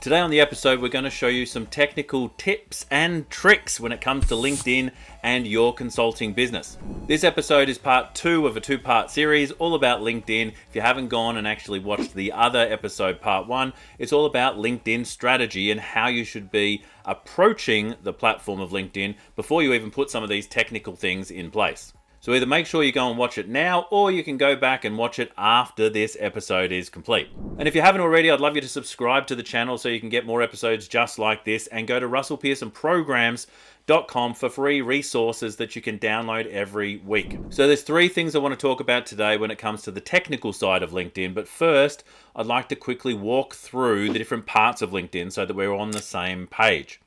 Today on the episode, we're going to show you some technical tips and tricks when it comes to LinkedIn and your consulting business. This episode is part 2 of a 2-part series all about LinkedIn. If you haven't gone and actually watched the other episode, part 1, it's all about LinkedIn strategy and how you should be approaching the platform of LinkedIn before you even put some of these technical things in place. So either make sure you go and watch it now, or you can go back and watch it after this episode is complete. And if you haven't already, I'd love you to subscribe to the channel so you can get more episodes just like this, and go to russellpearsonprograms.com for free resources that you can download every week. So there's 3 things I want to talk about today when it comes to the technical side of LinkedIn. But first, I'd like to quickly walk through the different parts of LinkedIn so that we're on the same page.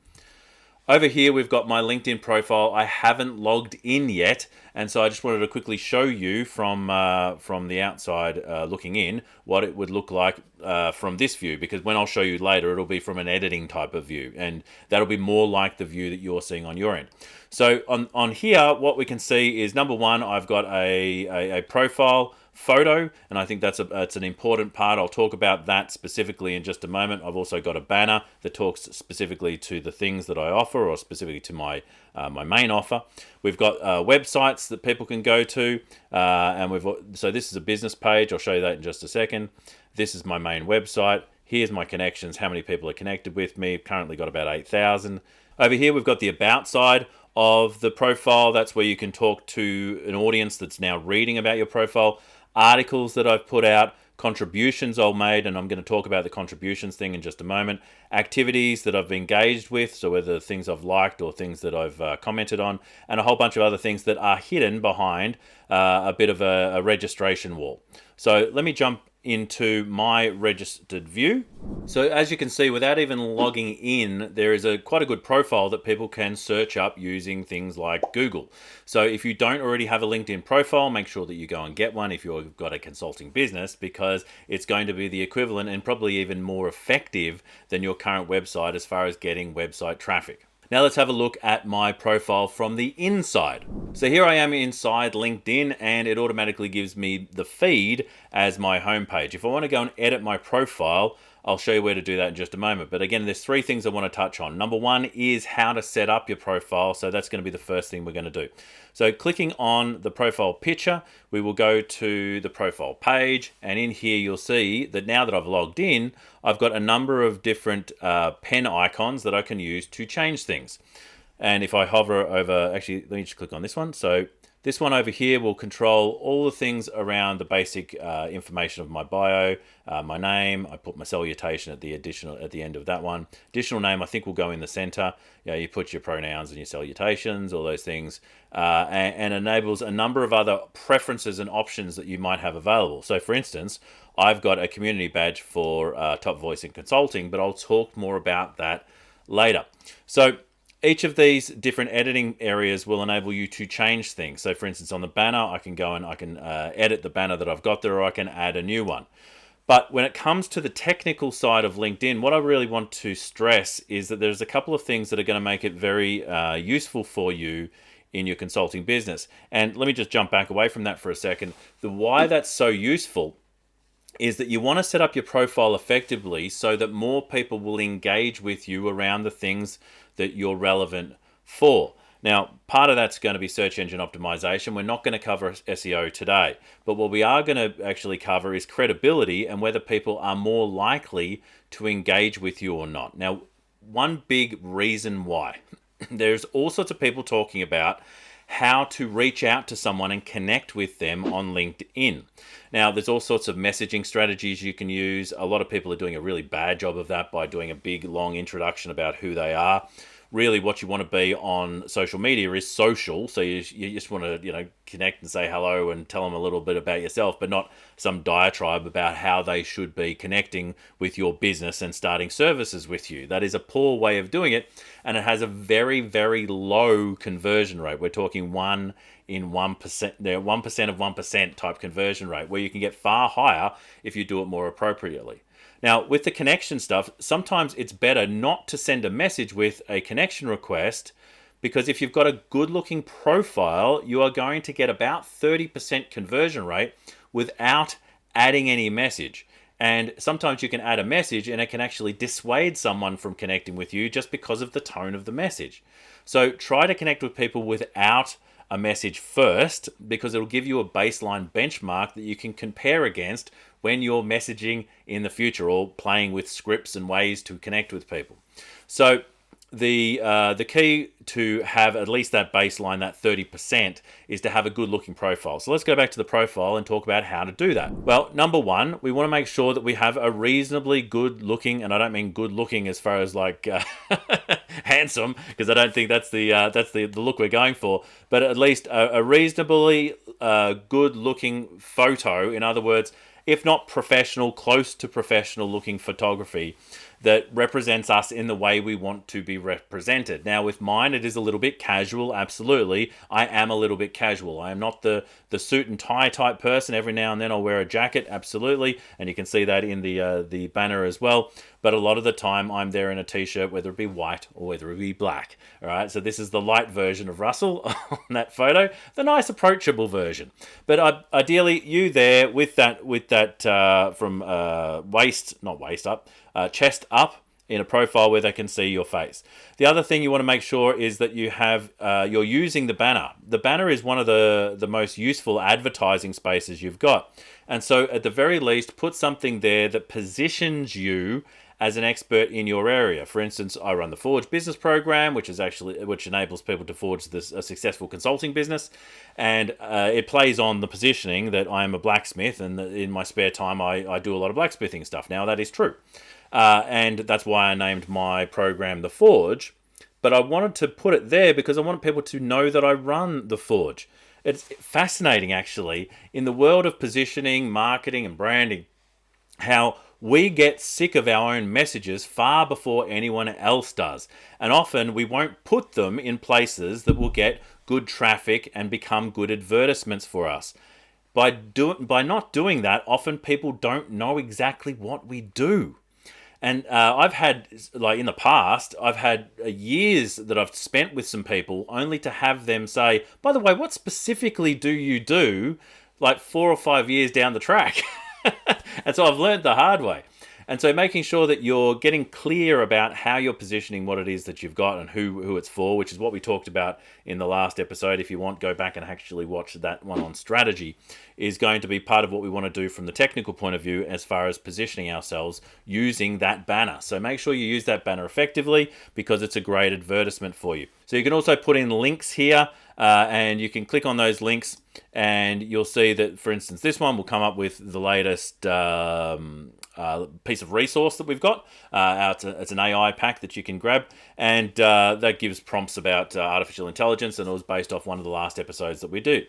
Over here, we've got my LinkedIn profile. I haven't logged in yet, and so I just wanted to quickly show you from the outside looking in what it would look like from this view, because when I'll show you later, it'll be from an editing type of view, and that'll be more like the view that you're seeing on your end. So on here, what we can see is, number 1, I've got a profile photo, and I think that's an important part. I'll talk about that specifically in just a moment. I've also got a banner that talks specifically to the things that I offer, or specifically to my main offer. We've got websites that people can go to, so this is a business page. I'll show you that in just a second. This is my main website. Here's my connections, how many people are connected with me. Currently got about 8,000. Over here, we've got the about side of the profile. That's where you can talk to an audience that's now reading about your profile. Articles that I've put out, contributions I've made, and I'm going to talk about the contributions thing in just a moment. Activities that I've engaged with, so whether things I've liked or things that I've commented on, and a whole bunch of other things that are hidden behind a bit of a registration wall. So let me jump into my registered view. So as you can see, without even logging in, there is quite a good profile that people can search up using things like Google. So if you don't already have a LinkedIn profile, make sure that you go and get one if you've got a consulting business, because it's going to be the equivalent and probably even more effective than your current website as far as getting website traffic. Now let's have a look at my profile from the inside. So here I am inside LinkedIn, and it automatically gives me the feed as my homepage. If I want to go and edit my profile, I'll show you where to do that in just a moment. But again, there's 3 things I want to touch on. Number 1 is how to set up your profile. So that's going to be the first thing we're going to do. So clicking on the profile picture, we will go to the profile page. And in here, you'll see that now that I've logged in, I've got a number of different pen icons that I can use to change things. And if I hover over, actually, let me just click on this one. So this one over here will control all the things around the basic information of my bio, my name. I put my salutation at the end of that one. Additional name, I think, will go in the center. You put your pronouns and your salutations, all those things, and enables a number of other preferences and options that you might have available. So, for instance, I've got a community badge for Top Voice in Consulting, but I'll talk more about that later. So each of these different editing areas will enable you to change things. So for instance, on the banner, I can go and I can edit the banner that I've got there, or I can add a new one. But when it comes to the technical side of LinkedIn, what I really want to stress is that there's a couple of things that are going to make it very useful for you in your consulting business. And let me just jump back away from that for a second. The why that's so useful is that you want to set up your profile effectively so that more people will engage with you around the things that you're relevant for. Now, part of that's going to be search engine optimization. We're not going to cover SEO today, but what we are going to actually cover is credibility and whether people are more likely to engage with you or not. Now, one big reason why, there's all sorts of people talking about how to reach out to someone and connect with them on LinkedIn. Now, there's all sorts of messaging strategies you can use. A lot of people are doing a really bad job of that by doing a big, long introduction about who they are. Really, what you want to be on social media is social. So you just want to, connect and say hello and tell them a little bit about yourself, but not some diatribe about how they should be connecting with your business and starting services with you. That is a poor way of doing it, and it has a very, very low conversion rate. We're talking 1 in 1%, 1% of 1% type conversion rate, where you can get far higher if you do it more appropriately. Now, with the connection stuff, sometimes it's better not to send a message with a connection request, because if you've got a good-looking profile, you are going to get about 30% conversion rate without adding any message. And sometimes you can add a message and it can actually dissuade someone from connecting with you just because of the tone of the message. So try to connect with people without a message first, because it'll give you a baseline benchmark that you can compare against when you're messaging in the future or playing with scripts and ways to connect with people. So the key to have at least that baseline, that 30%, is to have a good looking profile. So let's go back to the profile and talk about how to do that. Well, number one, we want to make sure that we have a reasonably good looking, and I don't mean good looking as far as like handsome, because I don't think that's the look we're going for, but at least a reasonably good looking photo. In other words, if not professional, close to professional looking photography that represents us in the way we want to be represented. Now with mine, it is a little bit casual, absolutely. I am a little bit casual. I am not the suit and tie type person. Every now and then I'll wear a jacket, absolutely. And you can see that in the banner as well. But a lot of the time I'm there in a t-shirt, whether it be white or whether it be black. All right, so this is the light version of Russell on that photo, the nice approachable version. But ideally, you there with that from chest up in a profile where they can see your face. The other thing you want to make sure is that you have you're using the banner. The banner is one of the most useful advertising spaces you've got. And so at the very least, put something there that positions you as an expert in your area. For instance, I run the Forge Business Program, which enables people to forge a successful consulting business, and it plays on the positioning that I am a blacksmith, and in my spare time I do a lot of blacksmithing stuff. Now that is true, and that's why I named my program The Forge. But I wanted to put it there because I want people to know that I run the Forge. It's fascinating, actually, in the world of positioning, marketing, and branding, how we get sick of our own messages far before anyone else does. And often we won't put them in places that will get good traffic and become good advertisements for us. By not doing that, often people don't know exactly what we do. And I've had, like in the past, I've had years that I've spent with some people only to have them say, by the way, what specifically do you do, like 4 or 5 years down the track? And so I've learned the hard way. And so making sure that you're getting clear about how you're positioning what it is that you've got and who it's for, which is what we talked about in the last episode. If you want, go back and actually watch that one on strategy, is going to be part of what we want to do from the technical point of view as far as positioning ourselves using that banner. So make sure you use that banner effectively, because it's a great advertisement for you. So you can also put in links here, and you can click on those links and you'll see that, for instance, this one will come up with the latest piece of resource that we've got. It's an AI pack that you can grab, and that gives prompts about artificial intelligence, and it was based off one of the last episodes that we did.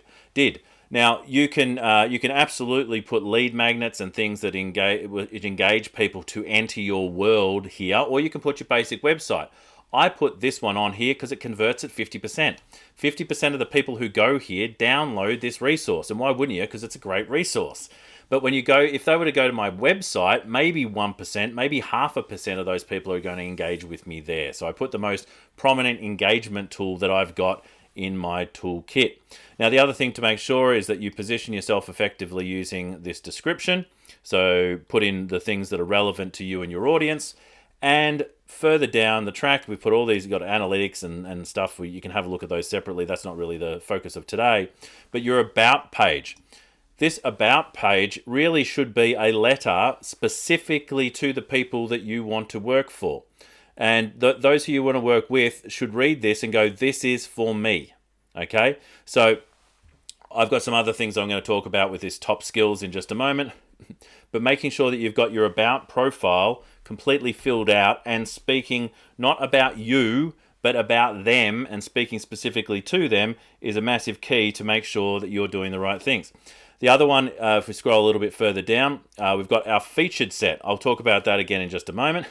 Now you can absolutely put lead magnets and things that engage people to enter your world here, or you can put your basic website. I put this one on here because it converts at 50%. 50% of the people who go here download this resource. And why wouldn't you? Because it's a great resource. But when you go, if they were to go to my website, maybe 1%, maybe 0.5% of those people are going to engage with me there. So I put the most prominent engagement tool that I've got in my toolkit. Now, the other thing to make sure is that you position yourself effectively using this description. So put in the things that are relevant to you and your audience. And further down the track, we've put all these, you've got analytics and stuff where you can have a look at those separately. That's not really the focus of today. But your about page. This about page really should be a letter specifically to the people that you want to work for. And those who you want to work with should read this and go, this is for me. Okay? So I've got some other things I'm going to talk about with this top skills in just a moment. But making sure that you've got your about profile completely filled out and speaking not about you, but about them, and speaking specifically to them is a massive key to make sure that you're doing the right things. The other one, if we scroll a little bit further down, we've got our featured set. I'll talk about that again in just a moment.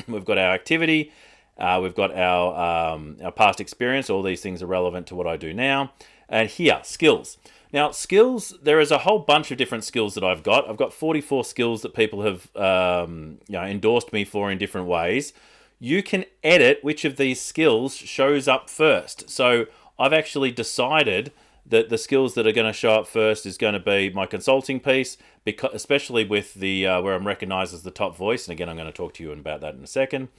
We've got our activity. We've got our past experience. All these things are relevant to what I do now. And here, skills. Now, skills, there is a whole bunch of different skills that I've got. I've got 44 skills that people have endorsed me for in different ways. You can edit which of these skills shows up first. So I've actually decided the skills that are going to show up first is going to be my consulting piece, because especially with the where I'm recognized as the top voice. And again, I'm going to talk to you about that in a second.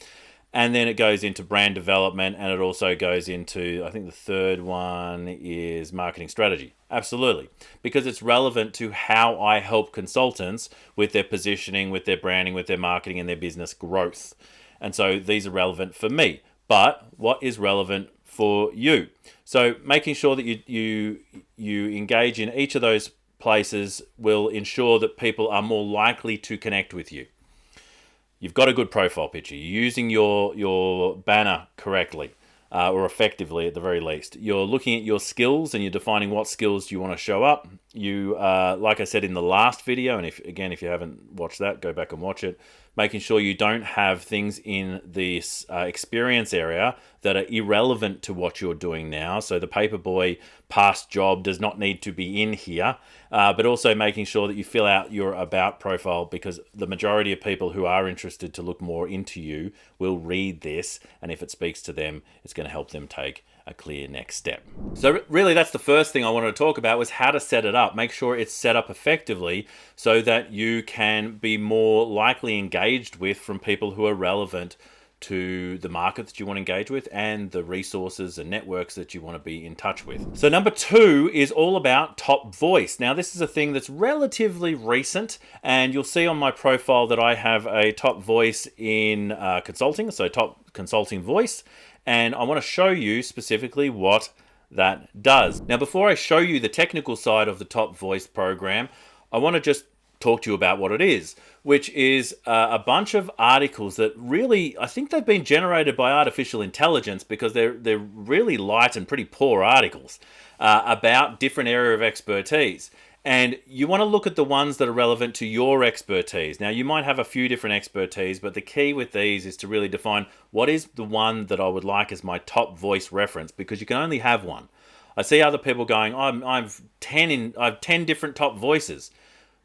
And then it goes into brand development, and it also goes into, I think the third one is marketing strategy. Absolutely. Because it's relevant to how I help consultants with their positioning, with their branding, with their marketing, and their business growth. And so these are relevant for me. But what is relevant for you? So making sure that you engage in each of those places will ensure that people are more likely to connect with you. You've got a good profile picture. You're using your banner correctly, or effectively at the very least. You're looking at your skills and you're defining what skills you want to show up. You, like I said in the last video, and if you haven't watched that, go back and watch it. Making sure you don't have things in this experience area that are irrelevant to what you're doing now. So the paperboy past job does not need to be in here, but also making sure that you fill out your about profile, because the majority of people who are interested to look more into you will read this, and if it speaks to them, it's going to help them take a clear next step. So really that's the first thing I wanted to talk about, was how to set it up. Make sure it's set up effectively so that you can be more likely engaged with from people who are relevant to the market that you want to engage with and the resources and networks that you want to be in touch with. So number 2 is all about top voice. Now this is a thing that's relatively recent, and you'll see on my profile that I have a top voice in consulting, so top consulting voice. And I want to show you specifically what that does. Now, before I show you the technical side of the top voice program, I want to just talk to you about what it is, which is a bunch of articles that really, I think they've been generated by artificial intelligence, because they're really light and pretty poor articles about different area of expertise. And you want to look at the ones that are relevant to your expertise. Now, you might have a few different expertise, but the key with these is to really define what is the one that I would like as my top voice reference, because you can only have one. I see other people going, I've 10 different top voices,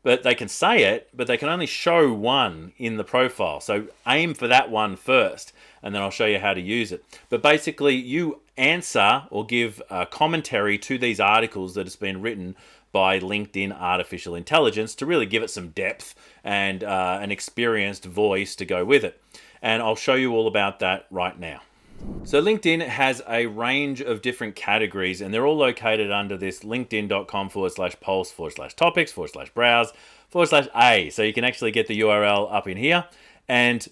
but they can say it, but they can only show one in the profile. So aim for that one first, and then I'll show you how to use it. But basically, you answer or give commentary to these articles that has been written by LinkedIn artificial intelligence to really give it some depth and an experienced voice to go with it. And I'll show you all about that right now. So LinkedIn has a range of different categories, and they're all located under this linkedin.com/pulse/topics/browse/A. So you can actually get the URL up in here. And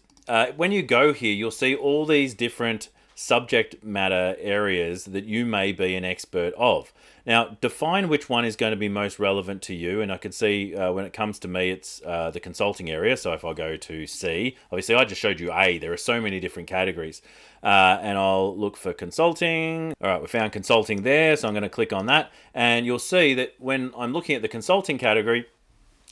when you go here, you'll see all these different subject matter areas that you may be an expert of. Now, define which one is going to be most relevant to you. And I can see when it comes to me, it's the consulting area. So if I go to C, obviously I just showed you A. There are so many different categories. And I'll look for consulting. All right, we found consulting there. So I'm going to click on that. And you'll see that when I'm looking at the consulting category,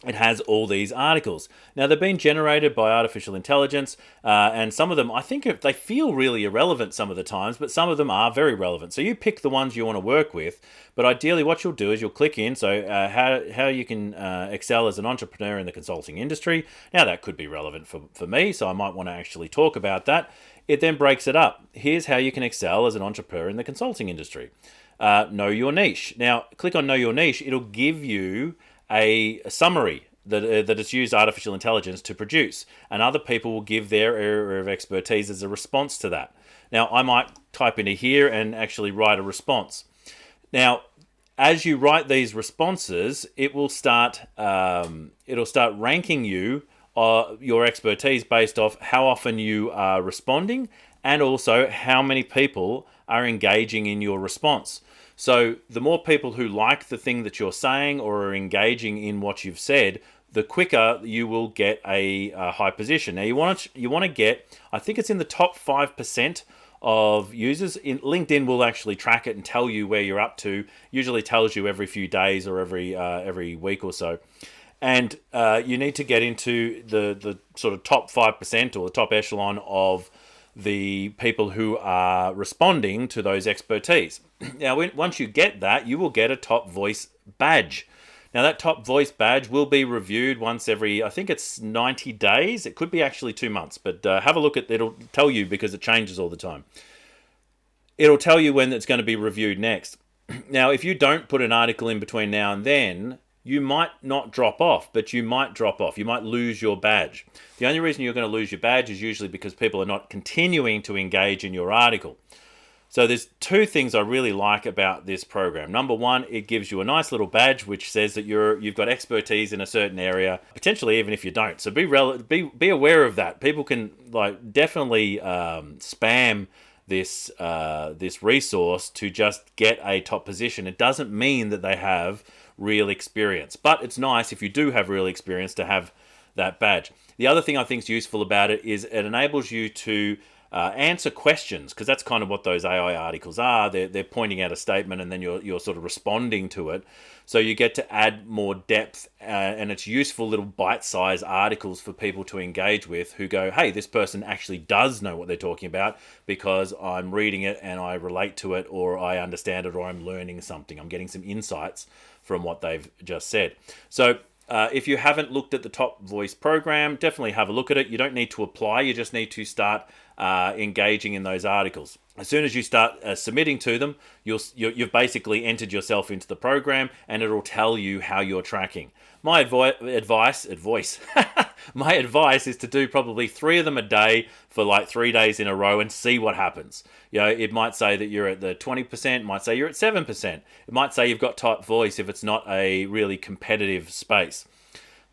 it has all these articles. Now, they've been generated by artificial intelligence, and some of them, I think they feel really irrelevant some of the times, but some of them are very relevant. So you pick the ones you want to work with, but ideally what you'll do is you'll click in, so how you can excel as an entrepreneur in the consulting industry. Now, that could be relevant for me, so I might want to actually talk about that. It then breaks it up. Here's how you can excel as an entrepreneur in the consulting industry. Know your niche. Now, click on Know Your Niche. It'll give you a summary that it's used artificial intelligence to produce, and other people will give their area of expertise as a response to that. Now, I might type into here and actually write a response. Now, as you write these responses, it will start ranking you your expertise based off how often you are responding, and also how many people are engaging in your response. So the more people who like the thing that you're saying or are engaging in what you've said, the quicker you will get a high position. Now you want to get, I think it's in the top 5% of users. LinkedIn will actually track it and tell you where you're up to. Usually tells you every few days or every week or so. And you need to get into the sort of top 5% or the top echelon of the people who are responding to those expertise. Now, once you get that, you will get a top voice badge. Now, that top voice badge will be reviewed once every, I think it's 90 days. It could be actually 2 months, but have a look at it. It'll tell you because it changes all the time. It'll tell you when it's going to be reviewed next. Now, if you don't put an article in between now and then, you might not drop off, but you might drop off. You might lose your badge. The only reason you're going to lose your badge is usually because people are not continuing to engage in your article. So there's two things I really like about this program. Number one, it gives you a nice little badge which says that you've got expertise in a certain area, potentially even if you don't. So be aware of that. People can definitely spam this resource to just get a top position. It doesn't mean that they have real experience, but it's nice if you do have real experience to have that badge. The other thing I think is useful about it is it enables you to answer questions, because that's kind of what those AI articles are. They're pointing out a statement and then you're sort of responding to it. So you get to add more depth, and it's useful little bite-sized articles for people to engage with who go, hey, this person actually does know what they're talking about because I'm reading it and I relate to it, or I understand it, or I'm learning something. I'm getting some insights from what they've just said. So if you haven't looked at the Top Voice program, definitely have a look at it. You don't need to apply. You just need to start engaging in those articles. As soon as you start submitting to them, you've basically entered yourself into the program, and it'll tell you how you're tracking. My advice my advice is to do probably 3 of them a day for like 3 days in a row and see what happens. You know, it might say that you're at the 20%, it might say you're at 7%. It might say you've got Top Voice if it's not a really competitive space.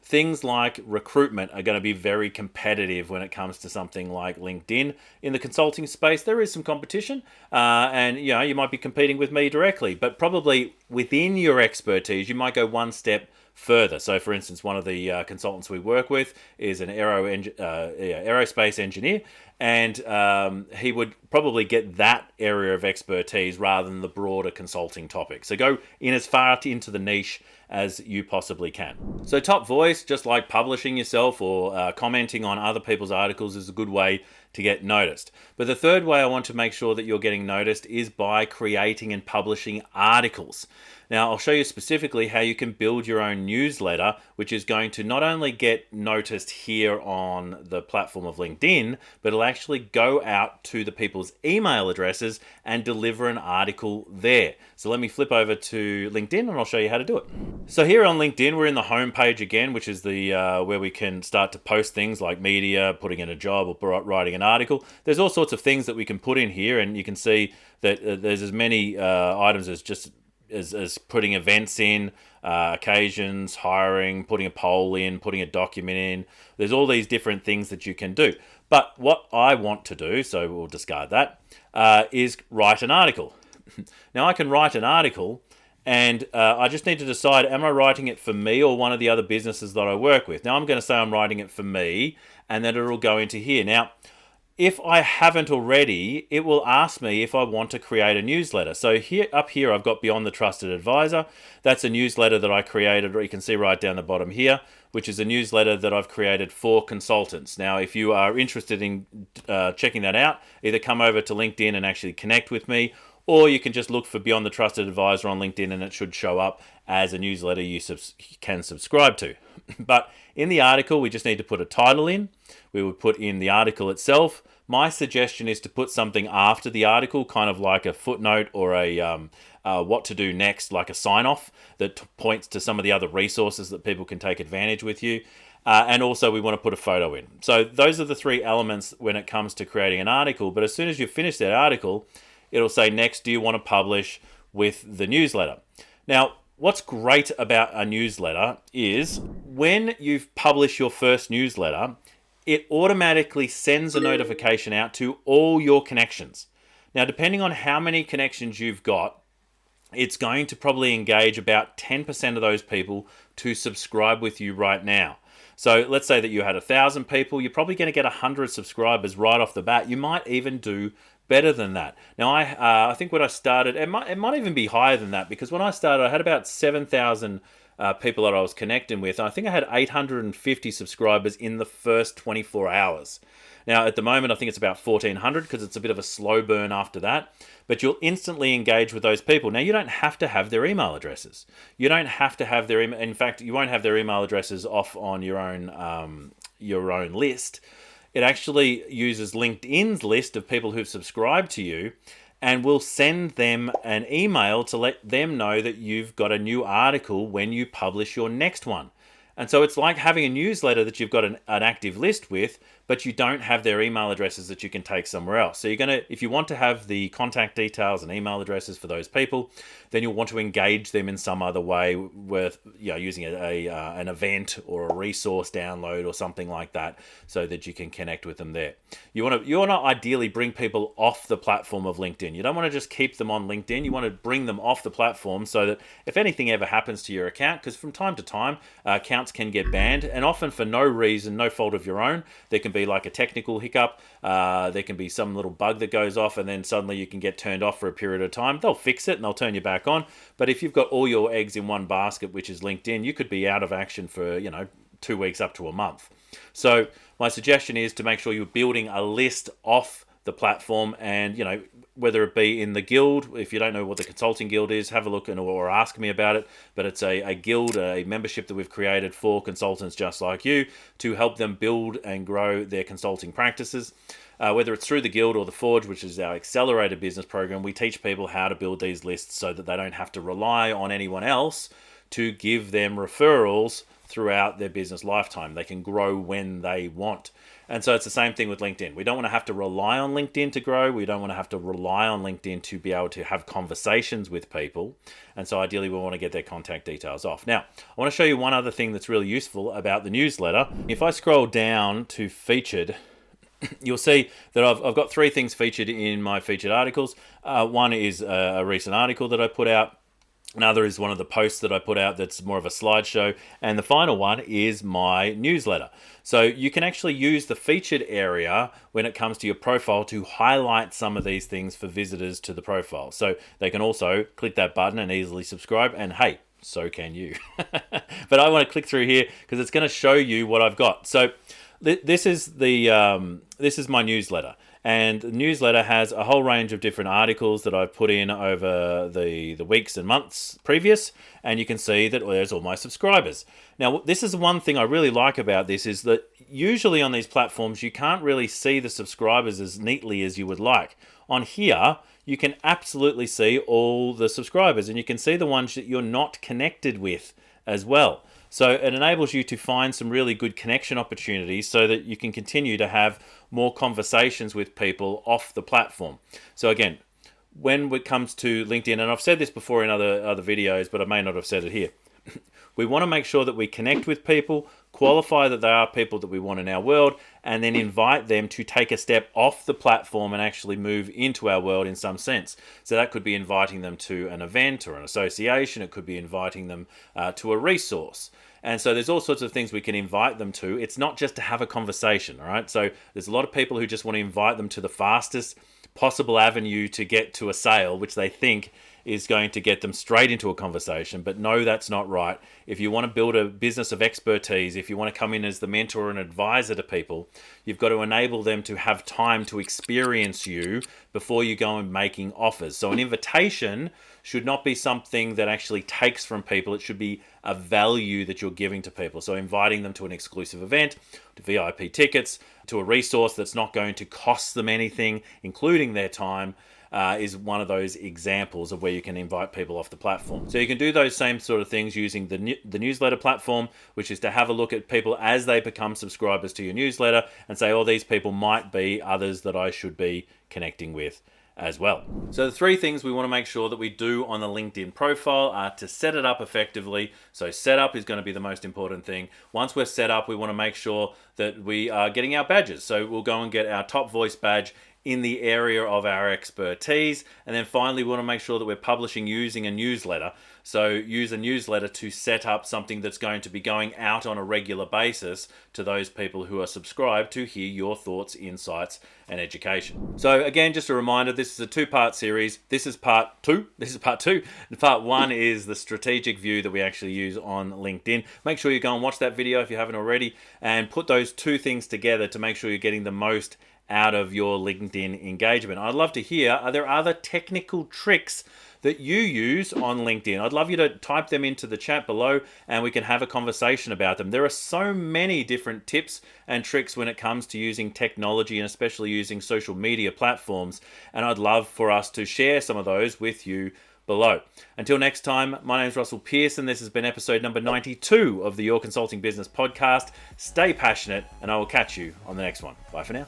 Things like recruitment are going to be very competitive when it comes to something like LinkedIn. In the consulting space, there is some competition, and you might be competing with me directly, but probably within your expertise, you might go one step further. So, for instance, one of the consultants we work with is an aerospace engineer, and he would probably get that area of expertise rather than the broader consulting topic. So go in as far into the niche as you possibly can. So Top Voice, just like publishing yourself or commenting on other people's articles, is a good way to get noticed. But the third way I want to make sure that you're getting noticed is by creating and publishing articles. Now, I'll show you specifically how you can build your own newsletter, which is going to not only get noticed here on the platform of LinkedIn, but it'll actually go out to the people's email addresses and deliver an article there. So let me flip over to LinkedIn and I'll show you how to do it. So here on LinkedIn, we're in the home page again, which is the where we can start to post things like media, putting in a job, or writing an article. There's all sorts of things that we can put in here, and you can see that there's as many items as putting events in, occasions, hiring, putting a poll in, putting a document in. There's all these different things that you can do. But what I want to do, so we'll discard that, is write an article. Now I can write an article, and I just need to decide, am I writing it for me or one of the other businesses that I work with? Now I'm going to say I'm writing it for me, and then it'll go into here. Now, if I haven't already, it will ask me if I want to create a newsletter. So up here, I've got Beyond the Trusted Advisor. That's a newsletter that I created, or you can see right down the bottom here, which is a newsletter that I've created for consultants. Now, if you are interested in checking that out, either come over to LinkedIn and actually connect with me, or you can just look for Beyond the Trusted Advisor on LinkedIn and it should show up as a newsletter you can subscribe to. But in the article, we just need to put a title in. We would put in the article itself. My suggestion is to put something after the article, kind of like a footnote or a what to do next, like a sign-off that points to some of the other resources that people can take advantage with you. And also we want to put a photo in. So those are the 3 elements when it comes to creating an article. But as soon as you finish that article, it'll say, next, do you want to publish with the newsletter? Now, what's great about a newsletter is when you've published your first newsletter, it automatically sends a notification out to all your connections. Now, depending on how many connections you've got, it's going to probably engage about 10% of those people to subscribe with you right now. So let's say that you had 1,000 people, you're probably going to get 100 subscribers right off the bat. You might even do better than that. Now, I think when I started, it might even be higher than that, because when I started, I had about 7,000 people that I was connecting with. I think I had 850 subscribers in the first 24 hours. Now, at the moment, I think it's about 1,400 because it's a bit of a slow burn after that. But you'll instantly engage with those people. Now, you don't have to have their email addresses. You don't have to have their email. In fact, you won't have their email addresses off on your own list. It actually uses LinkedIn's list of people who've subscribed to you, and we'll send them an email to let them know that you've got a new article when you publish your next one. And so it's like having a newsletter that you've got an active list with, but you don't have their email addresses that you can take somewhere else. So you're going to, if you want to have the contact details and email addresses for those people, then you'll want to engage them in some other way with, using an event or a resource download or something like that, so that you can connect with them there. You want to ideally bring people off the platform of LinkedIn. You don't want to just keep them on LinkedIn. You want to bring them off the platform so that if anything ever happens to your account, because from time to time accounts can get banned, and often for no reason, no fault of your own. There can be like a technical hiccup, there can be some little bug that goes off, and then suddenly you can get turned off for a period of time. They'll fix it and they'll turn you back on. But if you've got all your eggs in one basket, which is LinkedIn, you could be out of action for 2 weeks up to a month. So my suggestion is to make sure you're building a list off the platform, and whether it be in the guild. If you don't know what the consulting guild is, have a look or ask me about it. But it's a guild, a membership that we've created for consultants just like you, to help them build and grow their consulting practices. Whether it's through the guild or the Forge, which is our accelerated business program, we teach people how to build these lists so that they don't have to rely on anyone else to give them referrals throughout their business lifetime. They can grow when they want. And so it's the same thing with LinkedIn. We don't want to have to rely on LinkedIn to grow. We don't want to have to rely on LinkedIn to be able to have conversations with people. And so ideally we want to get their contact details off. Now, I want to show you one other thing that's really useful about the newsletter. If I scroll down to featured, you'll see that I've got 3 things featured in my featured articles. One is a recent article that I put out. Another is one of the posts that I put out that's more of a slideshow. And the final one is my newsletter. So you can actually use the featured area when it comes to your profile to highlight some of these things for visitors to the profile. So they can also click that button and easily subscribe. And hey, so can you. But I want to click through here because it's going to show you what I've got. So this is my newsletter. And the newsletter has a whole range of different articles that I've put in over the weeks and months previous. And you can see that there's all my subscribers. Now, this is one thing I really like about this, is that usually on these platforms, you can't really see the subscribers as neatly as you would like. On here, you can absolutely see all the subscribers, and you can see the ones that you're not connected with as well. So it enables you to find some really good connection opportunities so that you can continue to have more conversations with people off the platform. So again, when it comes to LinkedIn, and I've said this before in other videos, but I may not have said it here, we want to make sure that we connect with people, qualify that they are people that we want in our world, and then invite them to take a step off the platform and actually move into our world in some sense. So that could be inviting them to an event or an association. It could be inviting them to a resource. And so there's all sorts of things we can invite them to. It's not just to have a conversation, all right? So there's a lot of people who just want to invite them to the fastest possible avenue to get to a sale, which they think is going to get them straight into a conversation. But no, that's not right. If you want to build a business of expertise, if you want to come in as the mentor and advisor to people, you've got to enable them to have time to experience you before you go and making offers. So an invitation should not be something that actually takes from people. It should be a value that you're giving to people. So inviting them to an exclusive event, to VIP tickets, to a resource that's not going to cost them anything, including their time, is one of those examples of where you can invite people off the platform. So you can do those same sort of things using the newsletter platform, which is to have a look at people as they become subscribers to your newsletter and say, oh, these people might be others that I should be connecting with as well. So the 3 things we want to make sure that we do on the LinkedIn profile are to set it up effectively. So setup is going to be the most important thing. Once we're set up, we want to make sure that we are getting our badges. So we'll go and get our top voice badge in the area of our expertise. And then finally, we want to make sure that we're publishing using a newsletter. So use a newsletter to set up something that's going to be going out on a regular basis to those people who are subscribed to hear your thoughts, insights, and education. So again, just a reminder, this is a 2-part series. This is part 2. And part 1 is the strategic view that we actually use on LinkedIn. Make sure you go and watch that video if you haven't already, and put those 2 things together to make sure you're getting the most out of your LinkedIn engagement. I'd love to hear, are there other technical tricks that you use on LinkedIn? I'd love you to type them into the chat below and we can have a conversation about them. There are so many different tips and tricks when it comes to using technology and especially using social media platforms, and I'd love for us to share some of those with you below. Until next time, my name is Russell Pearson. This has been episode number 92 of the Your Consulting Business podcast. Stay passionate, and I will catch you on the next one. Bye for now.